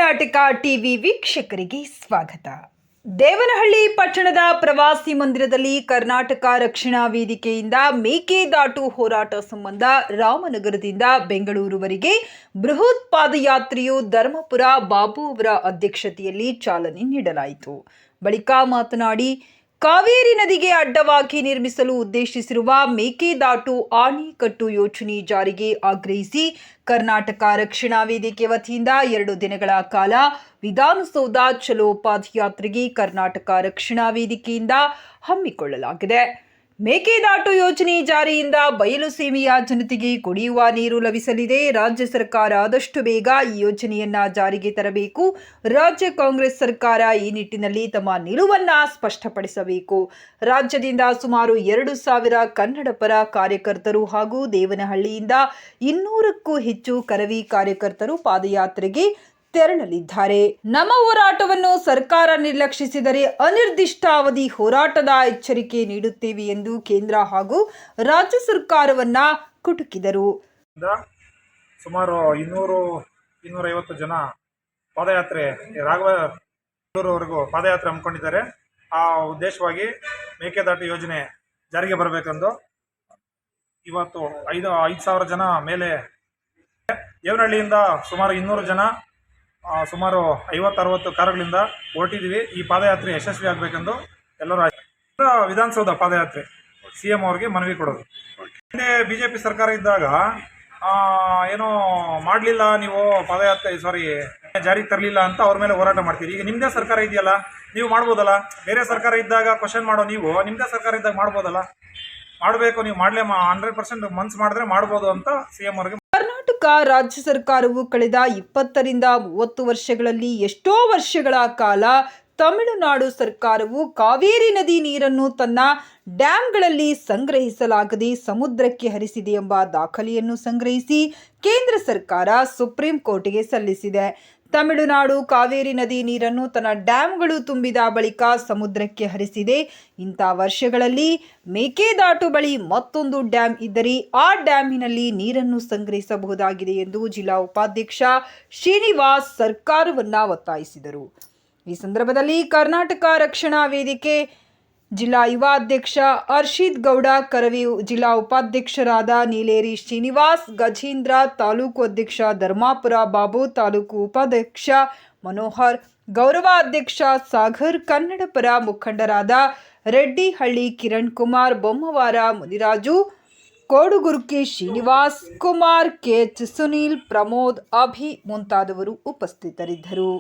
Karnataka TV ವೀಕ್ಷಕರಿಗೆ ಸ್ವಾಗತ. ದೇವನಹಳ್ಳಿ ಪಟ್ಟಣದ ಪ್ರವಾಸಿ ಮಂದಿರದಲ್ಲಿ ಕರ್ನಾಟಕ ರಕ್ಷಣಾ ವೇದಿಕೆಯಿಂದ ಮೇಕೆದಾಟು ಹೋರಾಟ ಸಂಬಂಧ ರಾಮನಗರದಿಂದ ಬೆಂಗಳೂರುವರೆಗೆ ಬೃಹತ್ ಪಾದಯಾತ್ರೆಯು ಧರ್ಮಪುರ ಬಾಬು ಅವರ ಅಧ್ಯಕ್ಷತೆಯಲ್ಲಿ ಚಾಲನೆ ನೀಡಲಾಯಿತು. ಬಳಿಕ ಮಾತನಾಡಿ, ಕಾವೇರಿ ನದಿಗೆ ಅಡ್ಡವಾಗಿ ನಿರ್ಮಿಸಲು ಉದ್ದೇಶಿಸಿರುವ ಮೇಕೆದಾಟು ಅಣೆಕಟ್ಟು ಯೋಜನೆ ಜಾರಿಗೆ ಆಗ್ರಹಿಸಿ ಕರ್ನಾಟಕ ರಕ್ಷಣಾ ವೇದಿಕೆ ವತಿಯಿಂದ 2 ದಿನಗಳ ಕಾಲ ವಿಧಾನಸೌಧ ಚಲೋ ಪಾದಯಾತ್ರೆಗೆ ಕರ್ನಾಟಕ ರಕ್ಷಣಾ ವೇದಿಕೆಯಿಂದ ಹಮ್ಮಿಕೊಳ್ಳಲಾಗಿದೆ. ಮೇಕೆದಾಟು ಯೋಜನೆ ಜಾರಿಯಿಂದ ಬಯಲು ಸೀಮೆಯ ಜನತೆಗೆ ಕುಡಿಯುವ ನೀರು ಲಭಿಸಲಿದೆ. ರಾಜ್ಯ ಸರ್ಕಾರ ಆದಷ್ಟು ಬೇಗ ಈ ಯೋಜನೆಯನ್ನ ಜಾರಿಗೆ ತರಬೇಕು. ರಾಜ್ಯ ಕಾಂಗ್ರೆಸ್ ಸರ್ಕಾರ ಈ ನಿಟ್ಟಿನಲ್ಲಿ ತಮ್ಮ ನಿಲುವನ್ನ ಸ್ಪಷ್ಟಪಡಿಸಬೇಕು. ರಾಜ್ಯದಿಂದ ಸುಮಾರು 2,000 ಕನ್ನಡ ಪರ ಕಾರ್ಯಕರ್ತರು ಹಾಗೂ ದೇವನಹಳ್ಳಿಯಿಂದ 200ಕ್ಕೂ ಹೆಚ್ಚು ಕರವಿ ಕಾರ್ಯಕರ್ತರು ಪಾದಯಾತ್ರೆಗೆ ತೆರಳಲಿದ್ದಾರೆ. ನಮ್ಮ ಹೋರಾಟವನ್ನು ಸರ್ಕಾರ ನಿರ್ಲಕ್ಷಿಸಿದರೆ ಅನಿರ್ದಿಷ್ಟಾವಧಿ ಹೋರಾಟದ ಎಚ್ಚರಿಕೆ ನೀಡುತ್ತೇವೆ ಎಂದು ಕೇಂದ್ರ ಹಾಗೂ ರಾಜ್ಯ ಸರ್ಕಾರವನ್ನ ಕುಟುಕಿದರು. ಸುಮಾರು 200-250 ಜನ ಪಾದಯಾತ್ರೆ ರಾಘವೇಂದ್ರವರೆಗೂ ಪಾದಯಾತ್ರೆ ಹಮ್ಮಿಕೊಂಡಿದ್ದಾರೆ. ಆ ಉದ್ದೇಶವಾಗಿ ಮೇಕೆದಾಟು ಯೋಜನೆ ಜಾರಿಗೆ ಬರಬೇಕೆಂದು ಇವತ್ತು 5,000 ಜನ ಮೇಲೆ ದೇವನಹಳ್ಳಿಯಿಂದ ಸುಮಾರು 200 ಜನ ಸುಮಾರು 50-60 ಕಾರುಗಳಿಂದ ಹೊರಟಿದ್ದೀವಿ. ಈ ಪಾದಯಾತ್ರೆ ಯಶಸ್ವಿ ಆಗಬೇಕೆಂದು ಎಲ್ಲರೂ ವಿಧಾನಸೌಧ ಪಾದಯಾತ್ರೆ CM ಅವ್ರಿಗೆ ಮನವಿ ಕೊಡೋದು. ಹಿಂದೆ BJP ಸರ್ಕಾರ ಇದ್ದಾಗ ಏನೋ ಮಾಡಲಿಲ್ಲ, ನೀವು ಪಾದಯಾತ್ರೆ ಜಾರಿಗೆ ತರಲಿಲ್ಲ ಅಂತ ಅವ್ರ ಮೇಲೆ ಹೋರಾಟ ಮಾಡ್ತೀರಿ. ಈಗ ನಿಮ್ಮದೇ ಸರ್ಕಾರ ಇದೆಯಲ್ಲ, ನೀವು ಮಾಡ್ಬೋದಲ್ಲ. ಬೇರೆ ಸರ್ಕಾರ ಇದ್ದಾಗ ಕ್ವಶನ್ ಮಾಡೋ ನೀವು ನಿಮ್ಮದೇ ಸರ್ಕಾರ ಇದ್ದಾಗ ಮಾಡ್ಬೋದಲ್ಲ. ಮಾಡಬೇಕು, ನೀವು ಮಾಡಲೇ 100% ಮನ್ಸು ಮಾಡಿದ್ರೆ ಮಾಡ್ಬೋದು ಅಂತ CM ಅವ್ರಿಗೆ. ಕರ್ನಾಟಕ ರಾಜ್ಯ ಸರ್ಕಾರವು ಕಳೆದ 20-30 ವರ್ಷಗಳಲ್ಲಿ ಎಷ್ಟೋ ವರ್ಷಗಳ ಕಾಲ ತಮಿಳುನಾಡು ಸರ್ಕಾರವು ಕಾವೇರಿ ನದಿ ನೀರನ್ನು ತನ್ನ ಡ್ಯಾಂಗಳಲ್ಲಿ ಸಂಗ್ರಹಿಸಲಾಗದೆ ಸಮುದ್ರಕ್ಕೆ ಹರಿಸಿದೆ ಎಂಬ ದಾಖಲೆಯನ್ನು ಸಂಗ್ರಹಿಸಿ ಕೇಂದ್ರ ಸರ್ಕಾರ ಸುಪ್ರೀಂ ಕೋರ್ಟ್ಗೆ ಸಲ್ಲಿಸಿದೆ. ತಮಿಳುನಾಡು ಕಾವೇರಿ ನದಿ ನೀರನ್ನು ತನ್ನ ಡ್ಯಾಂಗಳು ತುಂಬಿದ ಬಳಿಕ ಸಮುದ್ರಕ್ಕೆ ಹರಿಸಿದೆ. ಇಂಥ ವರ್ಷಗಳಲ್ಲಿ ಮೇಕೆದಾಟು ಬಳಿ ಮತ್ತೊಂದು ಡ್ಯಾಂ ಇದ್ದರೆ ಆ ಡ್ಯಾಮಿನಲ್ಲಿ ನೀರನ್ನು ಸಂಗ್ರಹಿಸಬಹುದಾಗಿದೆ ಎಂದು ಜಿಲ್ಲಾ ಉಪಾಧ್ಯಕ್ಷ ಶ್ರೀನಿವಾಸ್ ಸರ್ಕಾರವನ್ನ ಒತ್ತಾಯಿಸಿದರು. ಈ ಸಂದರ್ಭದಲ್ಲಿ ಕರ್ನಾಟಕ ರಕ್ಷಣಾ ವೇದಿಕೆ ಜಿಲ್ಲಾ ಯುವ ಅಧ್ಯಕ್ಷ ಹರ್ಷಿತ್ ಗೌಡ, ಕರವಿ ಜಿಲ್ಲಾ ಉಪಾಧ್ಯಕ್ಷರಾದ ನೀಲೇರಿ ಶ್ರೀನಿವಾಸ್, ಗಜೇಂದ್ರ, ತಾಲೂಕು ಅಧ್ಯಕ್ಷ ಧರ್ಮಪುರ ಬಾಬು, ತಾಲೂಕು ಉಪಾಧ್ಯಕ್ಷ ಮನೋಹರ್, ಗೌರವ ಅಧ್ಯಕ್ಷ ಸಾಗರ್, ಕನ್ನಡ ಪರ ಮುಖಂಡರಾದ ರೆಡ್ಡಿಹಳ್ಳಿ ಕಿರಣ್ ಕುಮಾರ್, ಬೊಮ್ಮವಾರ ಮುನಿರಾಜು, ಕೋಡುಗುರ್ಕಿ ಶ್ರೀನಿವಾಸ್ ಕುಮಾರ್, KH ಸುನೀಲ್, ಪ್ರಮೋದ್, ಅಭಿ ಮುಂತಾದವರು ಉಪಸ್ಥಿತರಿದ್ದರು.